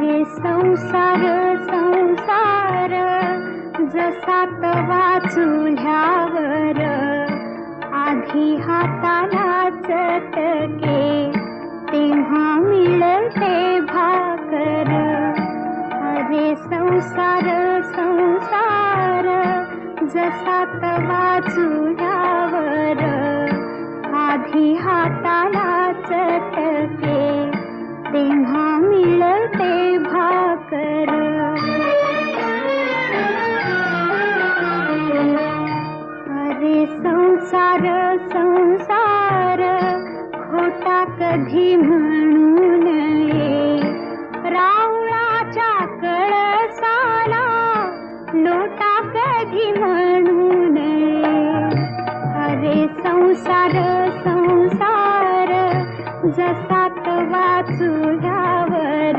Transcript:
अरे संसार संसार जसा तवा चुल्यावर आधी हाताला चटके तेव्हा मिळते भाकर. अरे संसार संसार जसा तवा चुल्यावर आधी हाताला चटके तेव्हा मिळते भाकर. अरे संसार संसार खोटा कधी म्हणू नये, रावणाच्या कळसाला लोटा कधी म्हणू नये. अरे संसार संसार जसा तवा चुल्या